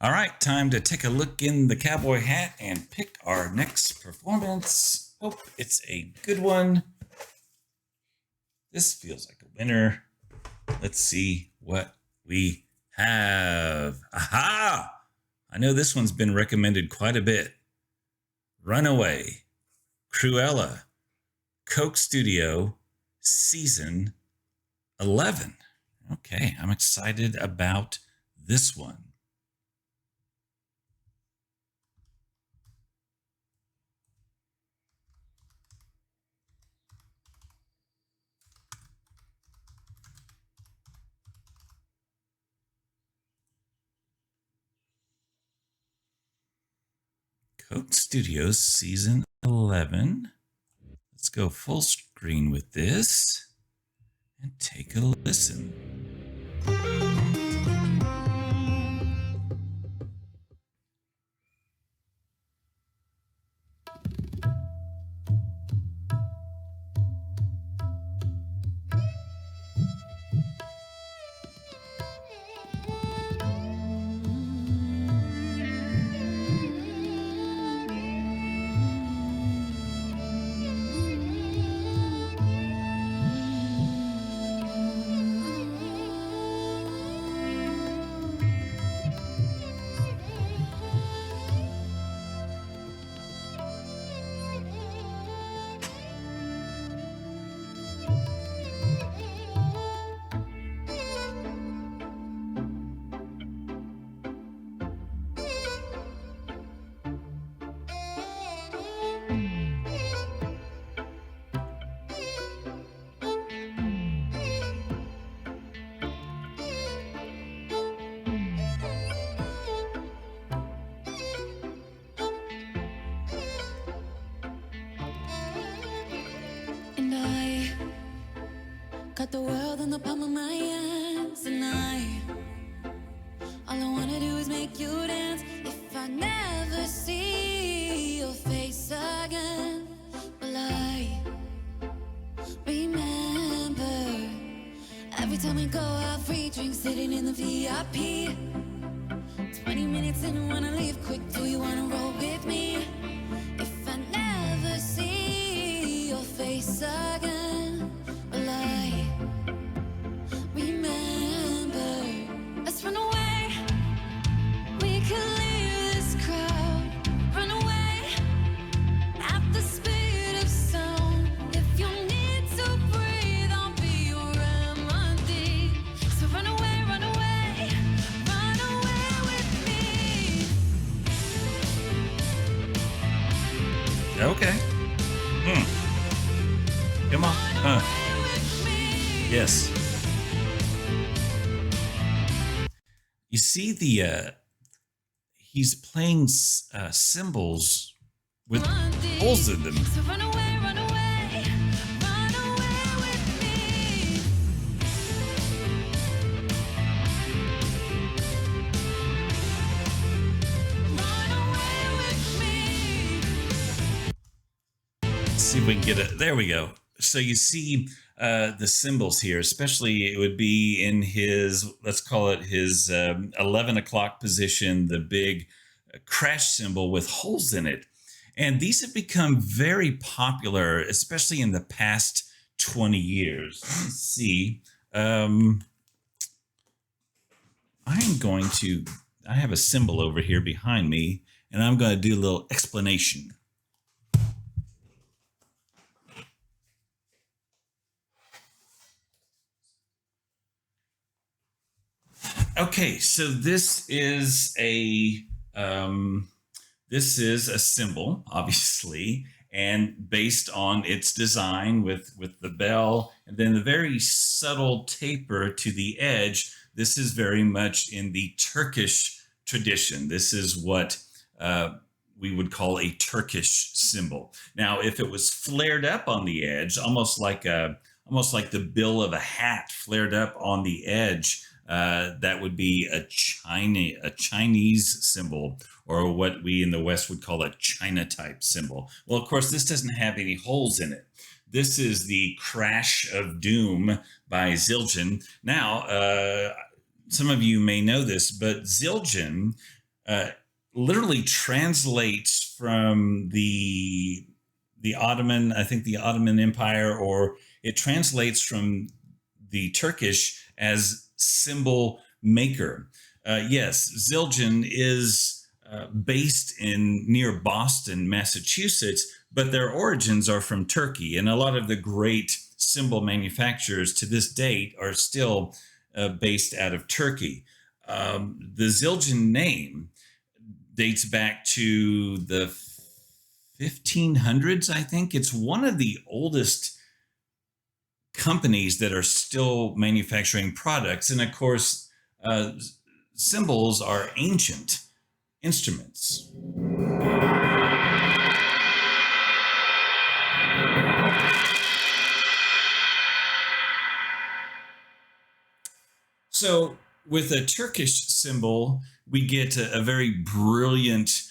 All right, time to take a look in the cowboy hat and pick our next performance. Hope it's a good one. This feels like a winner. Let's see what we have. Aha! I know this one's been recommended quite a bit. Runaway, Krewella, Coke Studio, Season 11. Okay, I'm excited about this one. Coke Studios Season 11. Let's go full screen with this and take a listen. Got the world in the palm of my hands, and all I wanna do is make you dance. If I never see your face again, will I remember every time we go out, free drinks sitting in the VIP. 20 minutes in, wanna leave quick, do you wanna roll with me? If I never see your face again, will I remember? Let's run away. We can leave this crowd. Run away at the speed of sound. If you need to breathe, I'll be your remedy. So run away, run away, run away with me. Okay. Come on. Yes. You see he's playing cymbals with holes in them. So run away, run away, run away with me. Run away with me. Let's see if we can get it. There we go. So you see the cymbals here, especially it would be in his, let's call it his 11 o'clock position, the big crash cymbal with holes in it. And these have become very popular, especially in the past 20 years. Let's see. I have a cymbal over here behind me, and I'm going to do a little explanation. Okay, so this is a cymbal, obviously, and based on its design with the bell and then the very subtle taper to the edge. This is very much in the Turkish tradition. This is what we would call a Turkish cymbal. Now, if it was flared up on the edge, almost like the bill of a hat flared up on the edge, that would be a Chinese cymbal, or what we in the West would call a China type cymbal. Well, of course, this doesn't have any holes in it. This is the Crash of Doom by Zildjian. Now, some of you may know this, but Zildjian uh, literally translates from the Ottoman, I think the Ottoman Empire, or it translates from the Turkish as cymbal maker. Yes, Zildjian is based in near Boston, Massachusetts, but their origins are from Turkey, and a lot of the great cymbal manufacturers to this date are still based out of Turkey. The Zildjian name dates back to the 1500s, I think. It's one of the oldest companies that are still manufacturing products. And of course, cymbals are ancient instruments. So with a Turkish cymbal, we get a very brilliant,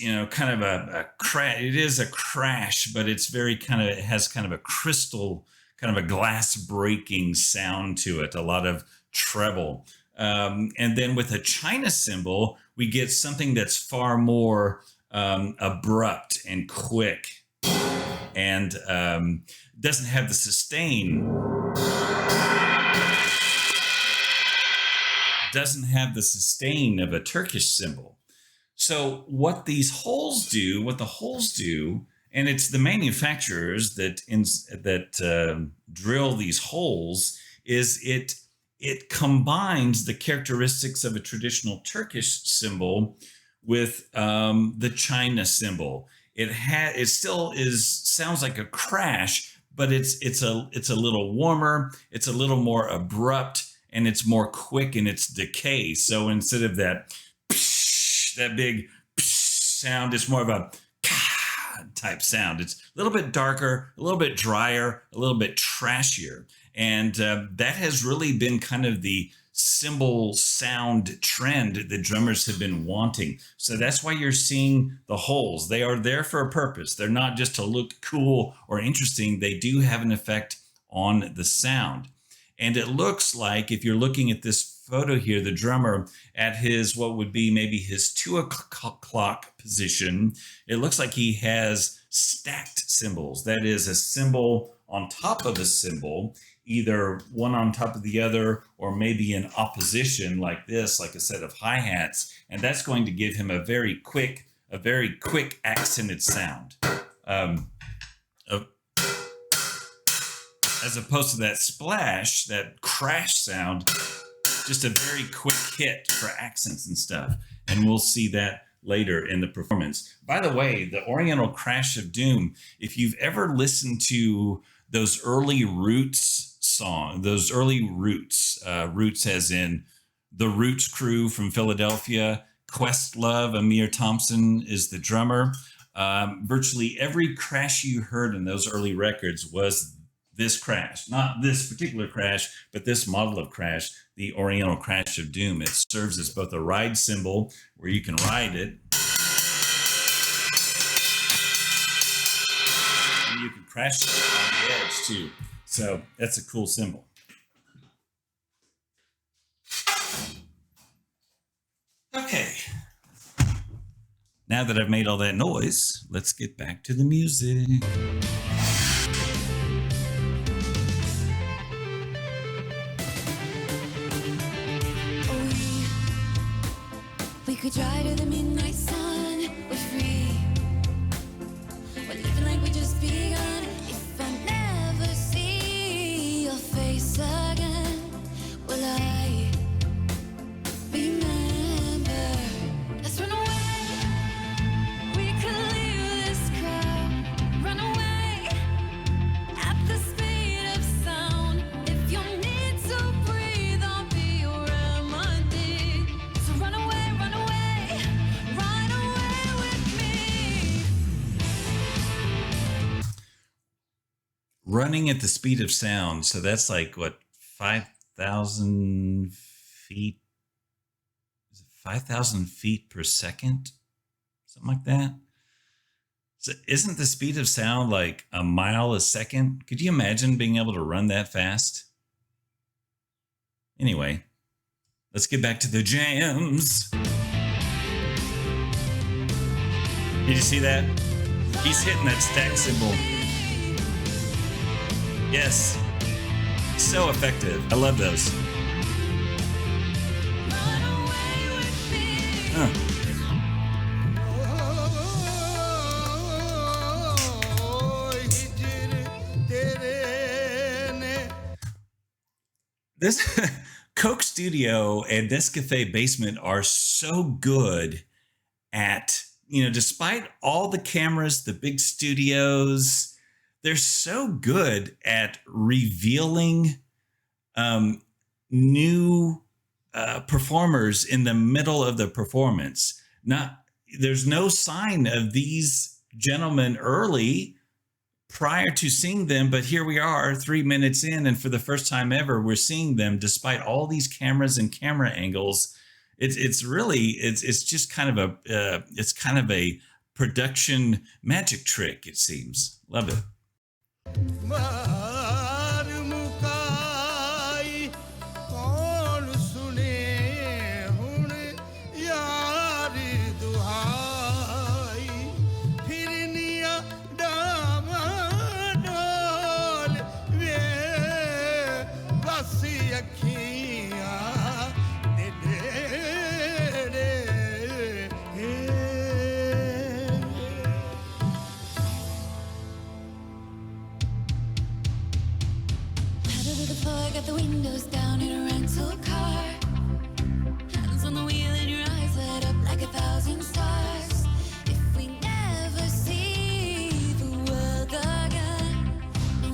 kind of a crash. It is a crash, but it's very kind of, it has kind of a crystal, kind of a glass breaking sound to it, a lot of treble. And then with a China cymbal, we get something that's far more abrupt and quick, and doesn't have the sustain. Doesn't have the sustain of a Turkish cymbal. So what the holes do, and it's the manufacturers that drill these holes, is it combines the characteristics of a traditional Turkish cymbal with the China cymbal. It still sounds like a crash, but it's a little warmer, it's a little more abrupt, and it's more quick in its decay. So instead of that big sound, it's more of a type sound. It's a little bit darker, a little bit drier, a little bit trashier. And that has really been kind of the cymbal sound trend that drummers have been wanting. So that's why you're seeing the holes. They are there for a purpose. They're not just to look cool or interesting. They do have an effect on the sound. And it looks like, if you're looking at this photo here, the drummer at his, what would be maybe his 2 o'clock position, it looks like he has stacked cymbals. That is a cymbal on top of a cymbal, either one on top of the other, or maybe in opposition like this, like a set of hi-hats. And that's going to give him a very quick accented sound. As opposed to that splash, that crash sound, just a very quick hit for accents and stuff. And we'll see that later in the performance. By the way, the Oriental Crash of Doom, if you've ever listened to those early Roots songs, Roots as in the Roots crew from Philadelphia, Questlove, Amir Thompson is the drummer. Virtually every crash you heard in those early records was this crash, not this particular crash, but this model of crash, the Oriental Crash of Doom. It serves as both a ride cymbal where you can ride it, and you can crash it on the edge too. So that's a cool cymbal. Okay. Now that I've made all that noise, let's get back to the music. We could try to the midnight sun. We're free. We're living like we just begun. If I never see your face again, will I remember? Let's run away. We could leave this crowd. Run away at the speed of sound. If you need to breathe, I'll be your remedy. So run away. Running at the speed of sound. So that's like what, 5,000 feet? Is it 5,000 feet per second? Something like that. So isn't the speed of sound like a mile a second? Could you imagine being able to run that fast? Anyway, let's get back to the jams. Did you see that? He's hitting that stack symbol. Yes. So effective. I love those. Huh. This Coke Studio and Nescafe Basement are so good at, despite all the cameras, the big studios, they're so good at revealing new performers in the middle of the performance. There's no sign of these gentlemen early prior to seeing them, but here we are 3 minutes in, and for the first time ever, we're seeing them despite all these cameras and camera angles. It's just kind of a production magic trick, it seems. Love it. Got the windows down in a rental car. Hands on the wheel and your eyes light up like 1,000 stars. If we never see the world again, we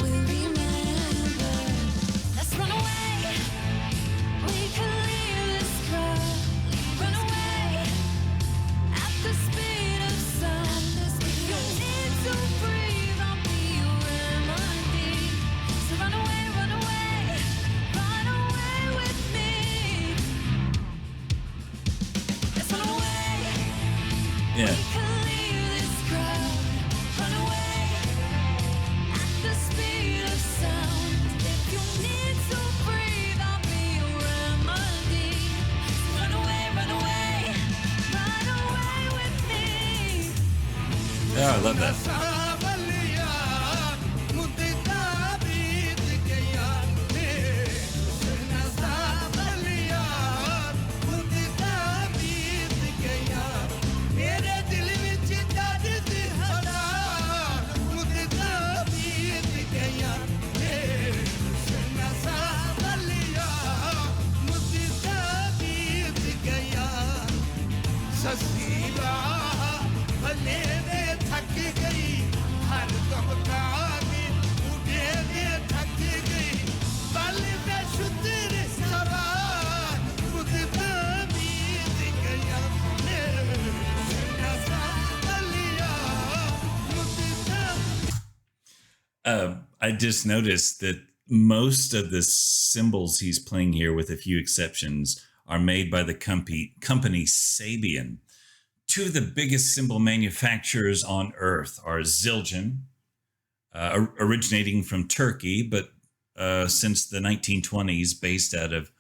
will remember. Let's run away. We can leave this crowd. Run away at the speed of sound. If you need to breathe, I'll be your remedy. So run away with me. Let's run away. Yeah. We can leave this crowd. Run away at the speed of sound. If you need to breathe, I'll be your remedy. So run away with me. Oh, I love that. I just noticed that most of the symbols he's playing here, with a few exceptions, are made by the company Sabian. Two of the biggest cymbal manufacturers on earth are Zildjian, originating from Turkey, but since the 1920s based out of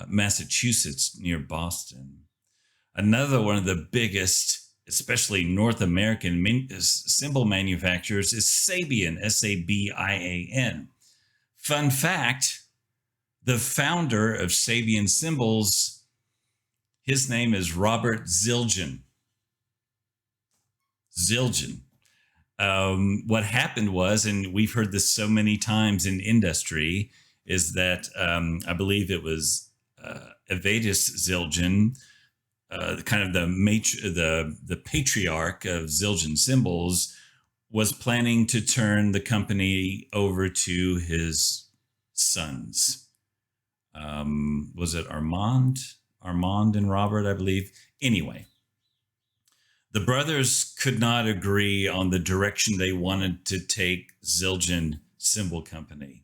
Massachusetts near Boston. Another one of the biggest, especially North American cymbal manufacturers, is Sabian, Sabian. Fun fact, the founder of Sabian cymbals, his name is Robert Zildjian. What happened was, and we've heard this so many times in industry, is that I believe it was Evadus Zildjian, kind of the patriarch of Zildjian cymbals, was planning to turn the company over to his sons. Was it Armand and Robert, I believe? Anyway, the brothers could not agree on the direction they wanted to take Zildjian Cymbal Company.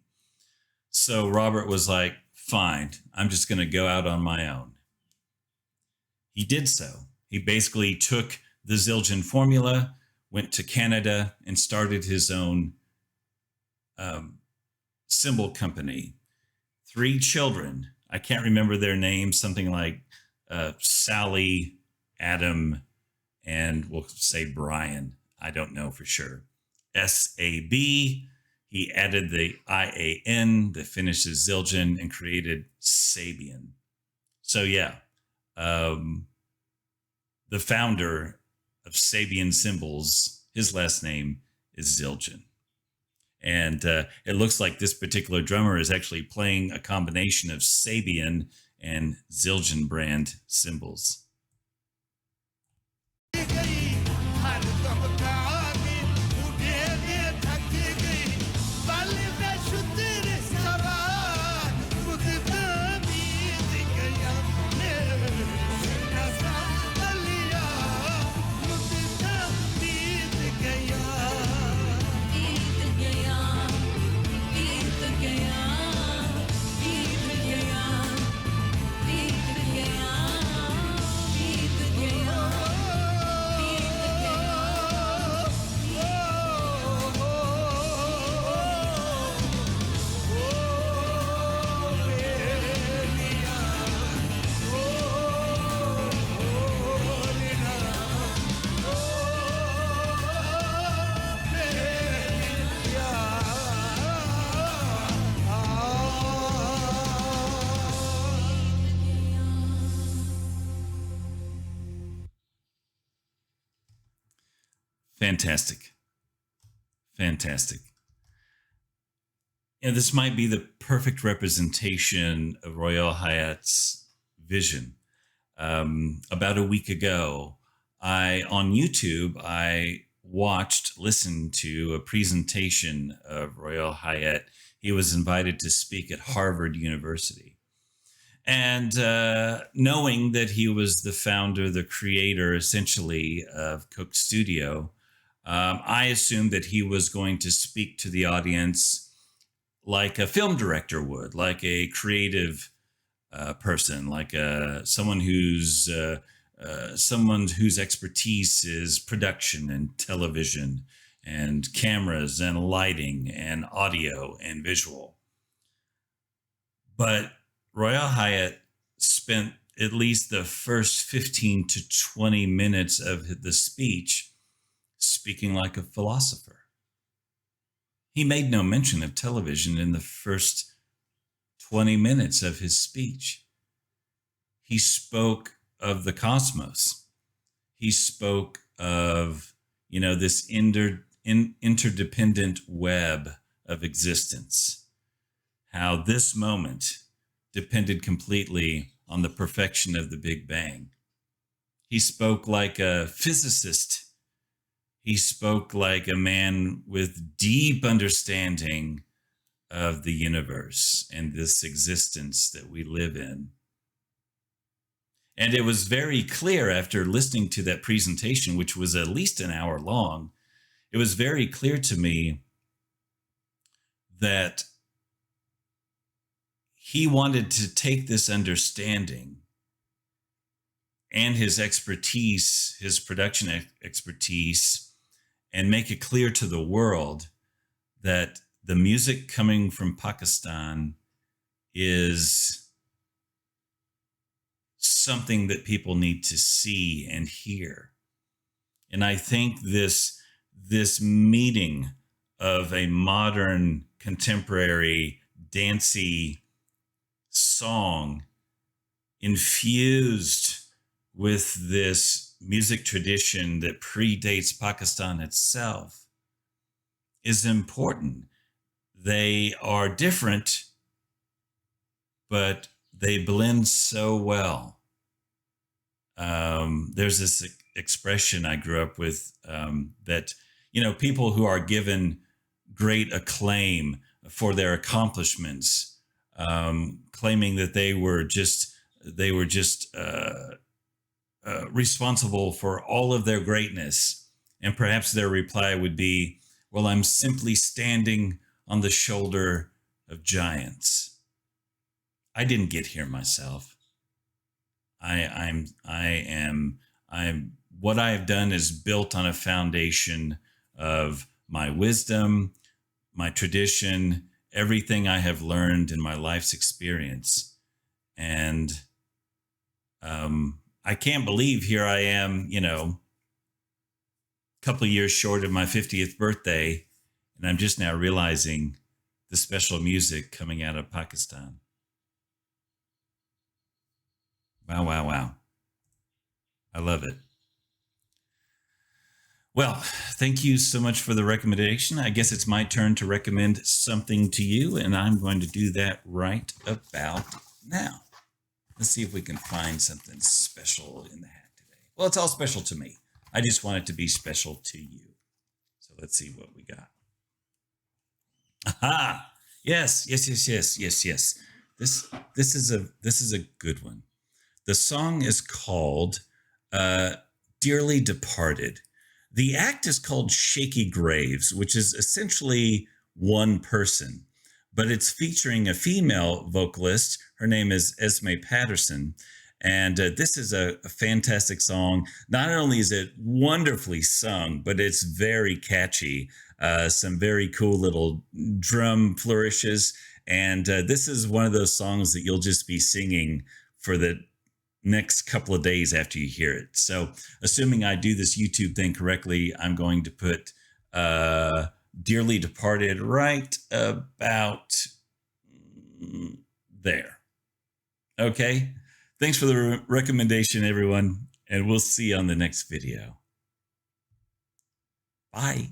So Robert was like, fine, I'm just going to go out on my own. He did so. He basically took the Zildjian formula, went to Canada, and started his own cymbal company. 3 children. I can't remember their names, something like Sally, Adam, and we'll say Brian. I don't know for sure. S-A-B. He added the I-A-N that finishes Zildjian and created Sabian. So yeah, the founder of Sabian Cymbals, his last name is Zildjian. And it looks like this particular drummer is actually playing a combination of Sabian and Zildjian brand cymbals. Fantastic. Fantastic. And this might be the perfect representation of Royal Hayat's vision. About a week ago, on YouTube, I listened to a presentation of Royal Hayat. He was invited to speak at Harvard University. And knowing that he was the founder, the creator, essentially, of Cook Studio, I assumed that he was going to speak to the audience like a film director would, like a creative person, like someone whose expertise is production and television and cameras and lighting and audio and visual. But Royal Hayat spent at least the first 15 to 20 minutes of the speech speaking like a philosopher. He made no mention of television in the first 20 minutes of his speech. He spoke of the cosmos. He spoke of, this interdependent web of existence. How this moment depended completely on the perfection of the Big Bang. He spoke like a physicist. He spoke like a man with deep understanding of the universe and this existence that we live in. And it was very clear after listening to that presentation, which was at least an hour long, it was very clear to me that he wanted to take this understanding and his expertise, his production expertise, and make it clear to the world that the music coming from Pakistan is something that people need to see and hear. And I think this meeting of a modern, contemporary, dancey song infused with this music tradition that predates Pakistan itself is important. They are different, but they blend so well. There's this expression I grew up with that, people who are given great acclaim for their accomplishments, claiming that they were just responsible for all of their greatness. And perhaps their reply would be, well, I'm simply standing on the shoulder of giants. I didn't get here myself. What I have done is built on a foundation of my wisdom, my tradition, everything I have learned in my life's experience. And I can't believe here I am, couple of years short of my 50th birthday, and I'm just now realizing the special music coming out of Pakistan. Wow, wow, wow. I love it. Well, thank you so much for the recommendation. I guess it's my turn to recommend something to you, and I'm going to do that right about now. Let's see if we can find something special in the hat today. Well, it's all special to me. I just want it to be special to you. So let's see what we got. Aha! Yes. This is a good one. The song is called "Dearly Departed." The act is called Shaky Graves, which is essentially one person, but it's featuring a female vocalist. Her name is Esme Patterson. And this is a fantastic song. Not only is it wonderfully sung, but it's very catchy. Some very cool little drum flourishes. And this is one of those songs that you'll just be singing for the next couple of days after you hear it. So assuming I do this YouTube thing correctly, I'm going to put Dearly Departed right about there. Okay. Thanks for the recommendation, everyone, and we'll see you on the next video. Bye.